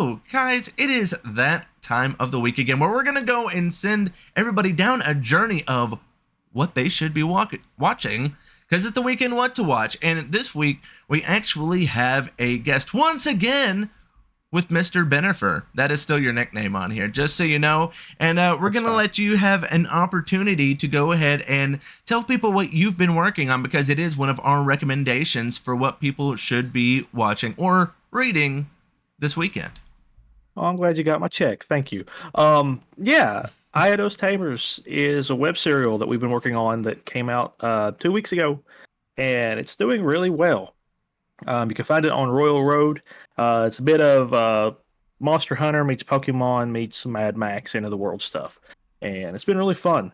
So, guys, it is that time of the week again where we're going to go and send everybody down a journey of what they should be watching, because it's the weekend what to watch. And this week, we actually have a guest once again with Mr. Benifer. That is still your nickname on here, just so you know. And we're going to let you have an opportunity to go ahead and tell people what you've been working on, because it is one of our recommendations for what people should be watching or reading this weekend. Oh, I'm glad you got my check. Thank you. Yeah, Ayados Tamers is a web serial that we've been working on that came out 2 weeks ago, and it's doing really well. You can find it on Royal Road. It's a bit of Monster Hunter meets Pokemon meets Mad Max End of the World stuff, and it's been really fun.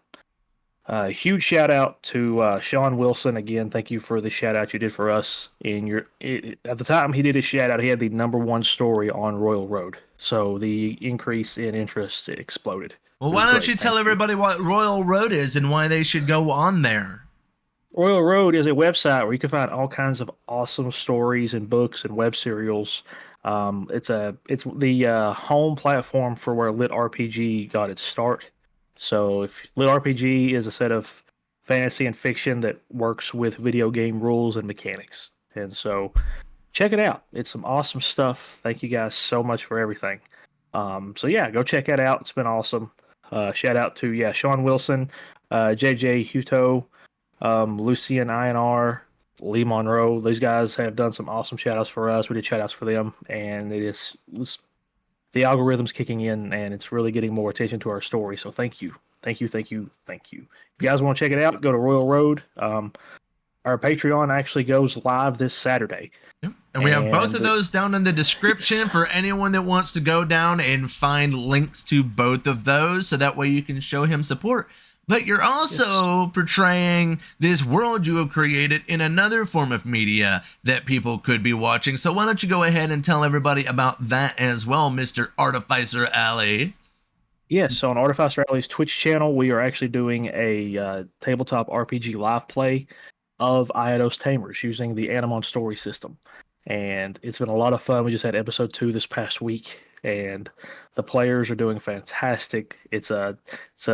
Huge shout out to Sean Wilson again. Thank you for the shout out you did for us. At the time he did his shout out, he had the #1 story on Royal Road, so the increase in interest exploded. Well, why don't you tell everybody what Royal Road is and why they should go on there? Royal Road is a website where you can find all kinds of awesome stories and books and web serials. It's the home platform for where Lit RPG got its start. So if Lit RPG is a set of fantasy and fiction that works with video game rules and mechanics. And so check it out. It's some awesome stuff. Thank you guys so much for everything. So yeah, go check that out. It's been awesome. Shout out to Sean Wilson, JJ Hutto, Lucian INR, Lee Monroe. These guys have done some awesome shout outs for us. We did shout outs for them, and the algorithm's kicking in, and it's really getting more attention to our story. So thank you. If you guys want to check it out, go to Royal Road. Our Patreon actually goes live this Saturday. Yep. And we have both of those down in the description for anyone that wants to go down and find links to both of those, so that way you can show him support. But you're also portraying this world you have created in another form of media that people could be watching. So why don't you go ahead and tell everybody about that as well, Mr. Artificer Alley? Yes, so on Artificer Alley's Twitch channel, we are actually doing a tabletop RPG live play of Ayados Tamers using the Animon story system. And it's been a lot of fun. We just had episode 2 this past week, and the players are doing fantastic. It's a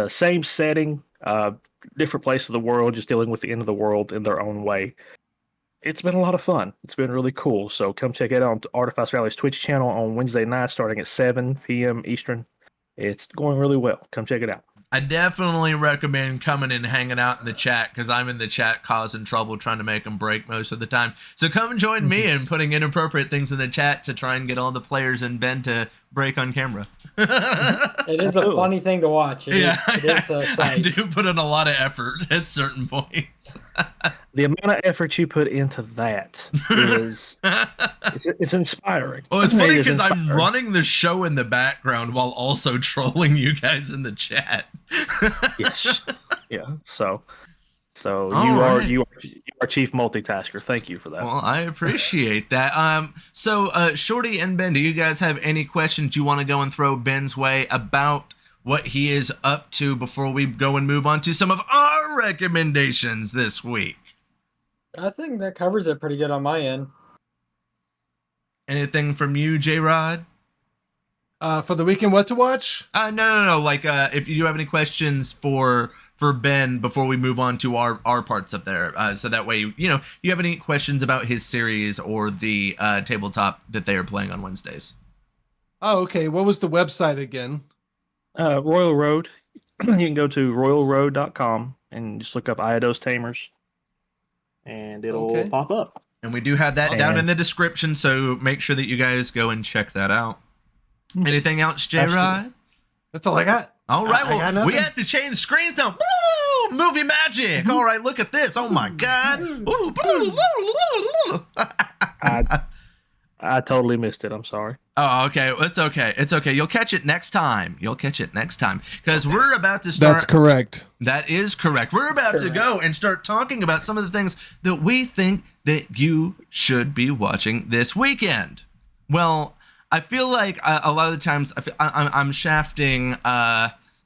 same setting, different place of the world, just dealing with the end of the world in their own way. It's been a lot of fun. It's been really cool. So come check it out on Artificer Alley's Twitch channel on Wednesday night, starting at 7 p.m. Eastern. It's going really well. Come check it out. I definitely recommend coming and hanging out in the chat, because I'm in the chat causing trouble trying to make them break most of the time. So come join me in putting inappropriate things in the chat to try and get all the players and Ben to break on camera. It is a funny thing to watch. It is a sight. I do put in a lot of effort at certain points. The amount of effort you put into that is it's inspiring. Well, it's funny because I'm running the show in the background while also trolling you guys in the chat. Yes. Yeah. So you are chief multitasker. Thank you for that. Well, I appreciate that. So Shorty and Ben, do you guys have any questions you want to go and throw Ben's way about what he is up to before we go and move on to some of our recommendations this week? I think that covers it pretty good on my end. Anything from you, J-Rod? For the weekend, what to watch? No. Like, if you have any questions for Ben before we move on to our parts up there, so that way, you have any questions about his series or the tabletop that they are playing on Wednesdays. Oh, okay. What was the website again? Royal Road. You can go to royalroad.com and just look up Ayados Tamers, and it'll pop up. And we do have that down in the description, so make sure that you guys go and check that out. Anything else, J-Rod? That's all I got. All right, well, we have to change screens now. Woo! Movie magic. All right, look at this. Oh, my God. I totally missed it. I'm sorry. Oh, okay. It's okay. It's okay. You'll catch it next time. Because we're about to start. That's correct. That is correct. We're about to go and start talking about some of the things that we think that you should be watching this weekend. Well, I feel like a lot of the times I'm shafting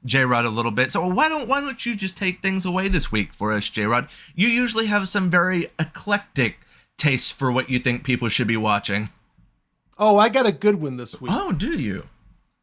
J-Rod a little bit. So why don't you just take things away this week for us, J-Rod? You usually have some very eclectic tastes for what you think people should be watching. Oh, I got a good one this week. Oh, do you?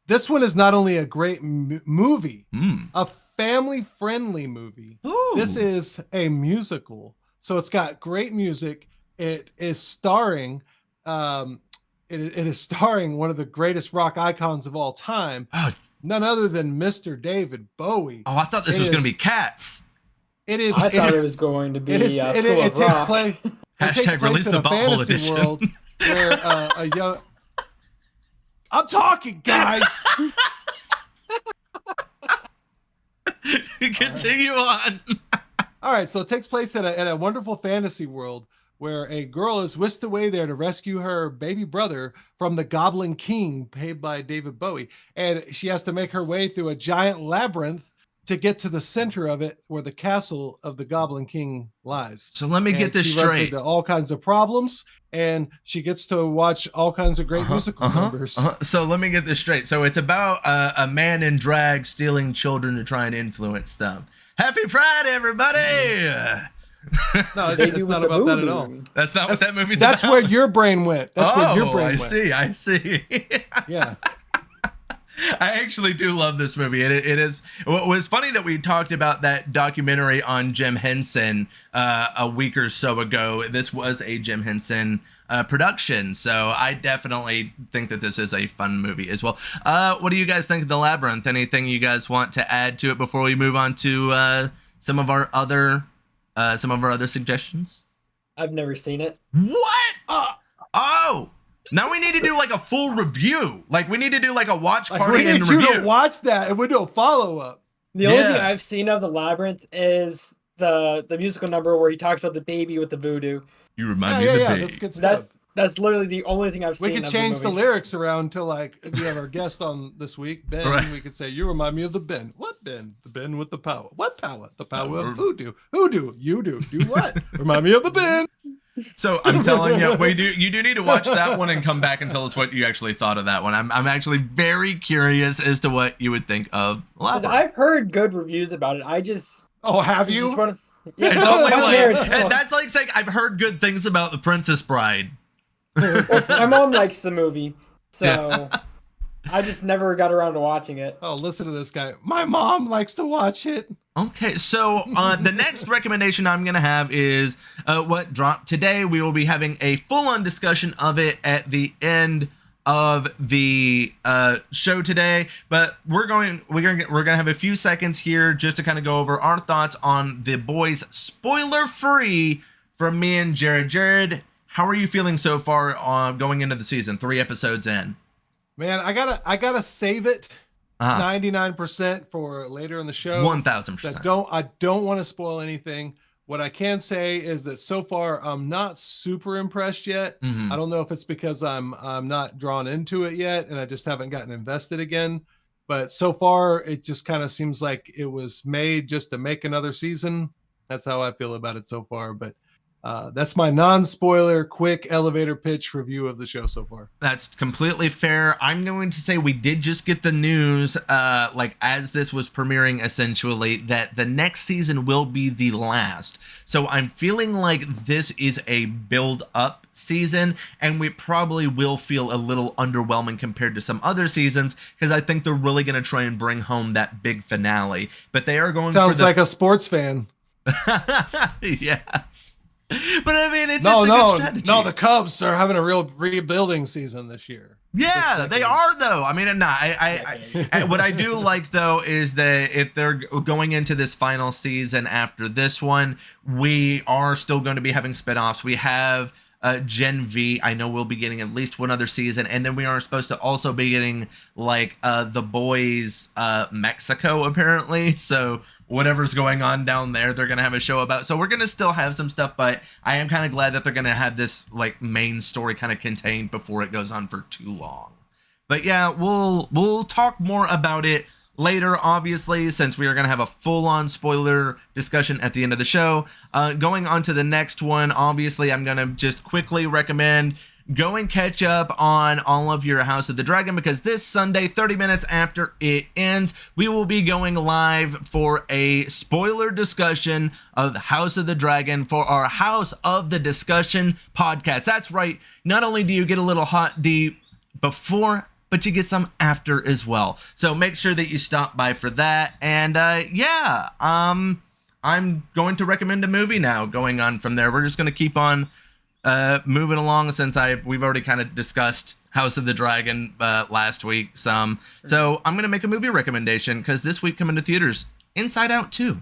This one is not only a great movie, Mm. a family-friendly movie. Ooh. This is a musical, so it's got great music. It is starring, it is starring one of the greatest rock icons of all time, Oh, none other than Mr. David Bowie. I thought this was going to be Cats. It is. I thought it was going to be It is. School It of takes Rock. place. It takes Hashtag place release in the a butthole fantasy edition. world where a young. I'm talking, guys. Continue on. All right, so it takes place in a wonderful fantasy world where a girl is whisked away there to rescue her baby brother from the Goblin King, played by David Bowie, and she has to make her way through a giant labyrinth to get to the center of it, where the castle of the Goblin King lies. So let me get this she runs straight. into all kinds of problems, and she gets to watch all kinds of great musical numbers. So let me get this straight. So it's about a man in drag stealing children to try and influence them. Happy Pride, everybody! No, Baby it's with not the about that at all. boo-boo. That's not what that movie's That's about. where your brain went. That's where your brain I went. see. I see. Yeah. I actually do love this movie. It is. It was funny that we talked about that documentary on Jim Henson a week or so ago. This was a Jim Henson production, so I definitely think that this is a fun movie as well. What do you guys think of The Labyrinth? Anything you guys want to add to it before we move on to some of our other suggestions? I've never seen it. What? Oh. Now we need to do like a full review. Like we need to do like a watch Like, party we and need you review. to watch that, and we do a follow up. The only thing Yeah. I've seen of the Labyrinth is the musical number where he talks about the baby with the voodoo. You Yeah, remind me yeah, of the yeah. baby. That's good stuff. That's literally the only thing I've seen. We could of change the movie. lyrics around to, like, if we have our guest on this week, Ben. Right. We could say, "You remind me of the Ben." What Ben? The Ben with the power. What power? The power Power. of voodoo. Hoodoo. You do. Do what? Remind me of the Ben. So I'm telling you, you do need to watch that one and come back and tell us what you actually thought of that one. I'm actually very curious as to what you would think of 'Cause Labyrinth. I've heard good reviews about it. I just Oh, have just you? wanna- yeah, It's only my like parents- that's like saying I've heard good things about The Princess Bride. my mom likes the movie, so Yeah. I just never got around to watching it. Oh, listen to this guy. My mom likes to watch it. Okay, so the next recommendation I'm going to have is what dropped today. We will be having a full-on discussion of it at the end of the show today, but we're gonna have a few seconds here just to kind of go over our thoughts on The Boys, spoiler-free, from me and Jared. Jared, how are you feeling so far going into the season? 3 episodes in. Man, I gotta save it Uh-huh. 99% for later in the show. 1,000%. I don't want to spoil anything. What I can say is that so far I'm not super impressed yet. Mhm. I don't know if it's because I'm not drawn into it yet and I just haven't gotten invested again. But so far it just kind of seems like it was made just to make another season. That's how I feel about it so far. But that's my non-spoiler, quick elevator pitch review of the show so far. That's completely fair. I'm going to say we did just get the news, like as this was premiering, essentially, that the next season will be the last. So I'm feeling like this is a build-up season, and we probably will feel a little underwhelming compared to some other seasons, because I think they're really going to try and bring home that big finale. But they are going Sounds for like a sports fan. yeah. But I mean, it's No, a good strategy. no, the Cubs are having a real rebuilding season this year. Yeah, they are though. I mean, nah, I what I do like though is that if they're going into this final season after this one, we are still going to be having spinoffs. We have Gen V. I know we'll be getting at least one other season, and then we are supposed to also be getting like The Boys Mexico apparently. So whatever's going on down there, they're gonna have a show about. So we're gonna still have some stuff, but I am kind of glad that they're gonna have this like main story kind of contained before it goes on for too long. But yeah, we'll talk more about it later, obviously, since we are gonna have a full-on spoiler discussion at the end of the show. Going on to the next one, obviously, I'm gonna just quickly recommend go and catch up on all of your House of the Dragon, because this Sunday, 30 minutes after it ends, we will be going live for a spoiler discussion of House of the Dragon for our House of the Discussion podcast. That's right. Not only do you get a little hot deep before, but you get some after as well. So make sure that you stop by for that. And I'm going to recommend a movie now going on from there. We're just going to keep on moving along since we've already kind of discussed House of the Dragon last week some. So I'm going to make a movie recommendation because this week coming to theaters, Inside Out 2.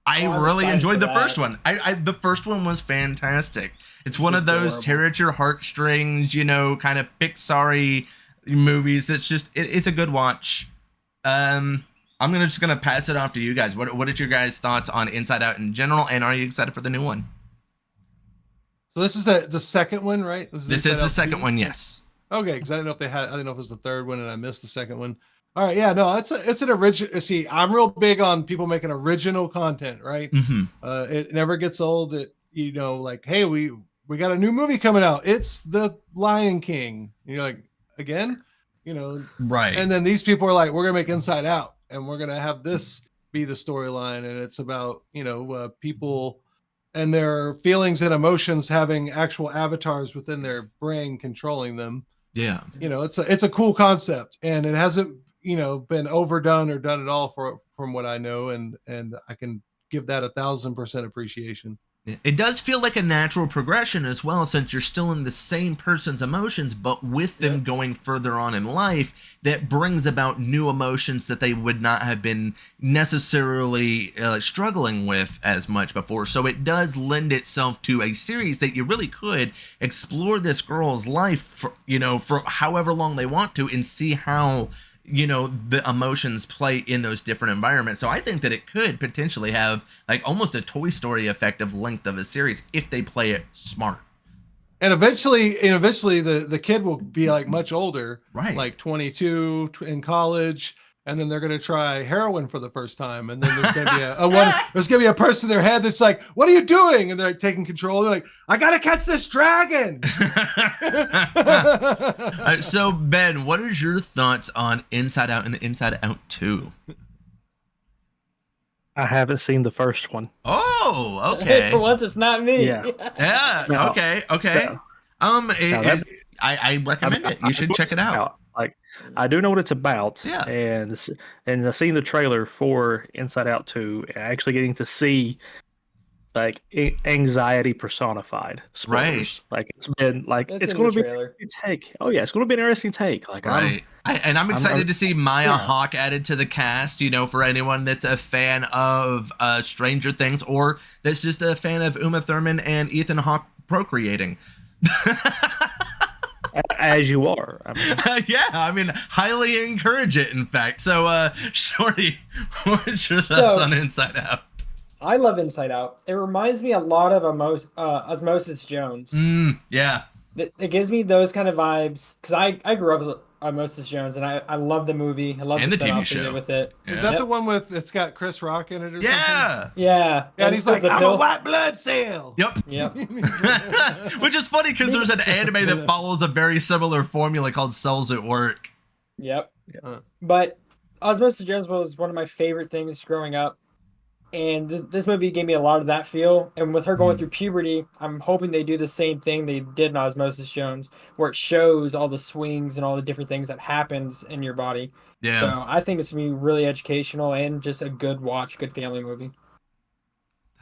I really enjoyed the first one. The first one was fantastic. It's one of those tear at your heartstrings, you know, kind of Pixar-y movies. That's just it's a good watch. I'm just gonna pass it off to you guys. What are your guys' thoughts on Inside Out in general, and are you excited for the new one? So this is the second one, right? This is the second one, yes. Okay, because I didn't know if it was the third one, and I missed the second one. All right, yeah, no, it's an original. See, I'm real big on people making original content, right? Mm-hmm. It never gets old. You know, like, hey, we got a new movie coming out. It's The Lion King. And you're like, again, you know, right? And then these people are like, we're gonna make Inside Out, and we're gonna have this be the storyline, and it's about people and their feelings and emotions having actual avatars within their brain controlling them. Yeah, You know, it's a cool concept, and it hasn't been overdone or done at all from what I know, and I can give that 1,000% appreciation. it does feel like a natural progression as well, since you're still in the same person's emotions, but with them going further on in life, that brings about new emotions that they would not have been necessarily struggling with as much before. So it does lend itself to a series that you really could explore this girl's life for however long they want to, and see how the emotions play in those different environments. So I think that it could potentially have like almost a Toy Story effect of length of a series if they play it smart. And eventually the kid will be like much older, right? Like 22 in college, and then they're going to try heroin for the first time, and then there's going to be there's going to be a person in their head that's like, "What are you doing?" And they're like taking control. They're like, "I got to catch this dragon." So Ben, what is your thoughts on Inside Out and Inside Out 2? I haven't seen the first one. Oh, okay. For once, it's not me. Yeah. No. Okay. No. I recommend it. You should check it out. Like, I do know what it's about. Yeah. And I've seen the trailer for Inside Out 2, and actually getting to see like anxiety personified. Spoilers. Right. Like it's been like That's it's in going the to be trailer. a take. Oh yeah, it's going to be an interesting take. Like Right. I'm excited to see Maya yeah. Hawke added to the cast, for anyone that's a fan of Stranger Things, or that's just a fan of Uma Thurman and Ethan Hawke procreating. as you are. I mean, highly encourage it, in fact. So, Shorty, what's your thoughts on Inside Out? I love Inside Out. It reminds me a lot of Osmosis Jones. Yeah. It gives me those kind of vibes, because I grew up with Osmosis Jones, and I love the movie. I love And the TV spin-off they show. did with it. Yeah. Is that the one it's got Chris Rock in it or something? Yeah. Yeah. And he's like, the "I'm a pill. white blood cell." Yep. Yep. Which is funny because there's an anime that follows a very similar formula called Cells at Work. Yep. Yeah. But Osmosis Jones was one of my favorite things growing up. And this movie gave me a lot of that feel. And with her going through puberty, I'm hoping they do the same thing they did in Osmosis Jones, where it shows all the swings and all the different things that happens in your body. Yeah. So I think it's going to be really educational and just a good watch, good family movie.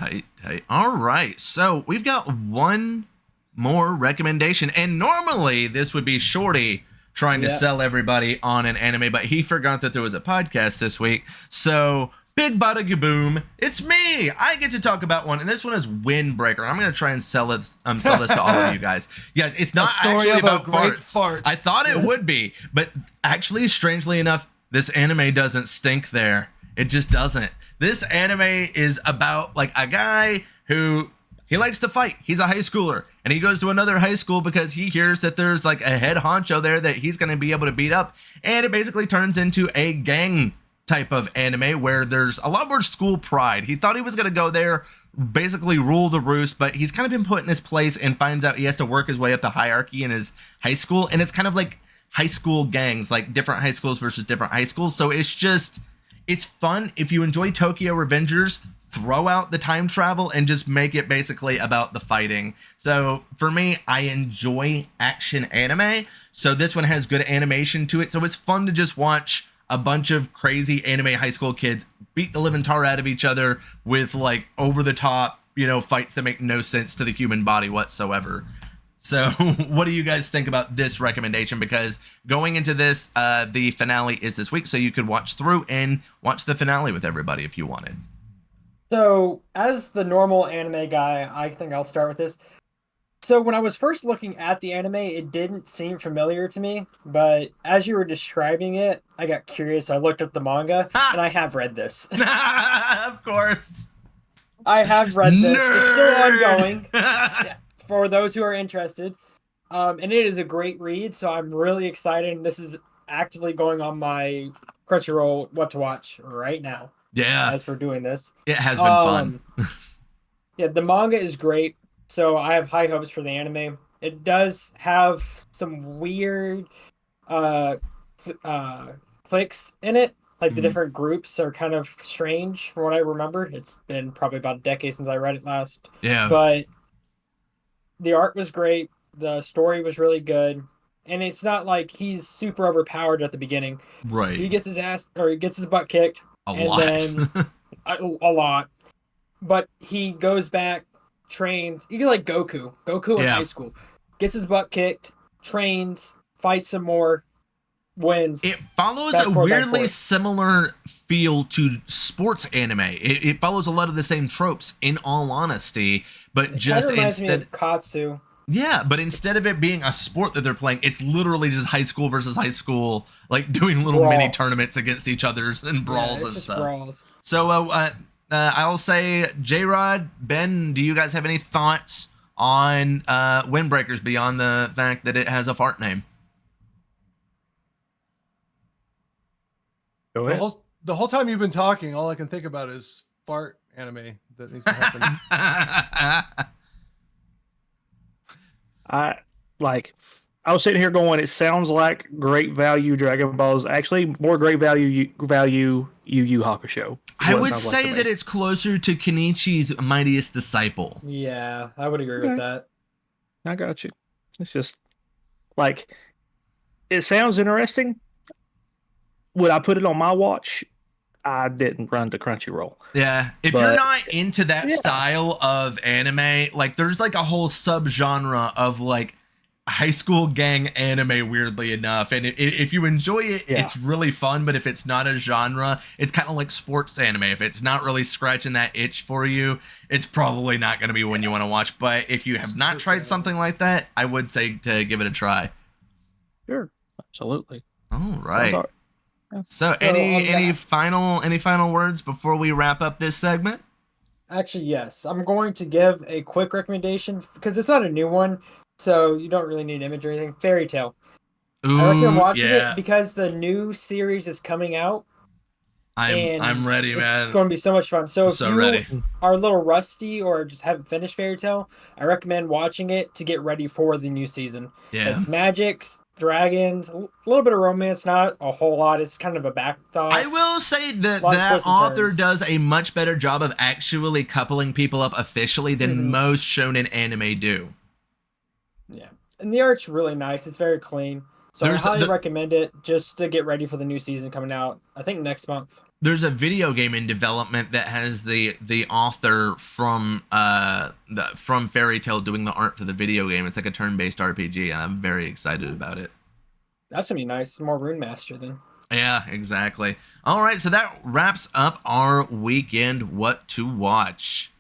Hey. All right. So we've got one more recommendation. And normally this would be Shorty trying to sell everybody on an anime, but he forgot that there was a podcast this week. So big bada gaboom, it's me. I get to talk about one, and this one is Windbreaker. I'm going to try and sell this to all of you guys. Yes, it's not story actually of a about great farts. fart. I thought it would be, but actually, strangely enough, this anime doesn't stink there. It just doesn't. This anime is about like a guy who he likes to fight. He's a high schooler, and he goes to another high school because he hears that there's like a head honcho there that he's going to be able to beat up, and it basically turns into a gang type of anime where there's a lot more school pride. He thought he was going to go there, basically rule the roost, but he's kind of been put in his place and finds out he has to work his way up the hierarchy in his high school. And it's kind of like high school gangs, like different high schools versus different high schools. So it's fun. If you enjoy Tokyo Revengers, throw out the time travel and just make it basically about the fighting. So for me, I enjoy action anime. So this one has good animation to it. So it's fun to just watch a bunch of crazy anime high school kids beat the living tar out of each other with like over the top, fights that make no sense to the human body whatsoever. So what do you guys think about this recommendation? Because going into this, the finale is this week, so you could watch through and watch the finale with everybody if you wanted. So, as the normal anime guy, I think I'll start with this. So, when I was first looking at the anime, it didn't seem familiar to me, but as you were describing it, I got curious. I looked up the manga, and I have read this. Of course. I have read this. Nerd! It's still ongoing. Yeah, for those who are interested. And it is a great read, so I'm really excited. And this is actively going on my Crunchyroll What to Watch right now. Yeah, As we're doing this. it has been fun. Yeah, the manga is great, so I have high hopes for the anime. It does have some weird clicks in it. Like the Mhm. different groups are kind of strange from what I remember. It's been probably about a decade since I read it last. Yeah. But the art was great. The story was really good. And it's not like he's super overpowered at the beginning. Right. He gets his butt kicked. A and lot. then a lot. But he goes back, trains. You get like Goku in Yeah. high school, gets his butt kicked, trains, fights some more, wins. It follows Back a forth, back weirdly forth. similar feel to sports anime. It follows a lot of the same tropes, in all honesty, but It just kinda reminds me instead, of Katsu. yeah, but instead of it being a sport that they're playing, it's literally just high school versus high school, like doing little Brawl. mini tournaments against each other's and brawls it's and just stuff. brawls. So I'll say, J-Rod, Ben, do you guys have any thoughts on Windbreakers beyond the fact that it has a fart name? Go The ahead. whole time you've been talking, all I can think about is fart anime that needs to happen. I was sitting here going, it sounds like great value Dragon Balls. Actually, more great value Yu Yu Hakusho. I What it would sounds like say to that me. it's closer to Kenichi's Mightiest Disciple. Yeah, I would agree with Okay. that. I got you. It's just like it sounds interesting. Would I put it on my watch? I didn't run to Crunchyroll. Yeah, if you're But- not into that Yeah. style of anime, like there's like a whole subgenre of like high school gang anime, weirdly enough, and if you enjoy it, Yeah. it's really fun. But if it's not a genre, it's kind of like sports anime. If it's not really scratching that itch for you, it's probably not going to be one you want to watch. But if you have not Sports tried anime. something like that, I would say to give it a try. Sure, absolutely. All Sounds right. all- So on any that- final words before we wrap up this segment? Actually, yes. I'm going to give a quick recommendation because it's not a new one, so you don't really need an image or anything. Fairy Tale. I recommend watching yeah. it because the new series is coming out. and I'm ready, it's man. going to be so much fun. So I'm if so you ready. are a little rusty or just haven't finished Fairy Tale, I recommend watching it to get ready for the new season. Yeah. It's magic, dragons, a little bit of romance, not a whole lot. It's kind of a back thought. I will say that Lot of that twists and author turns. does a much better job of actually coupling people up officially than Mhm. most shonen anime do. Yeah. And the art's really nice. It's very clean. So There's I highly the- recommend it just to get ready for the new season coming out, I think next month. There's a video game in development that has the author from from Fairy Tale doing the art for the video game. It's like a turn-based RPG. I'm very excited about it. That's going to be nice. More Rune Master then. Yeah, exactly. All right, so that wraps up our weekend What to Watch.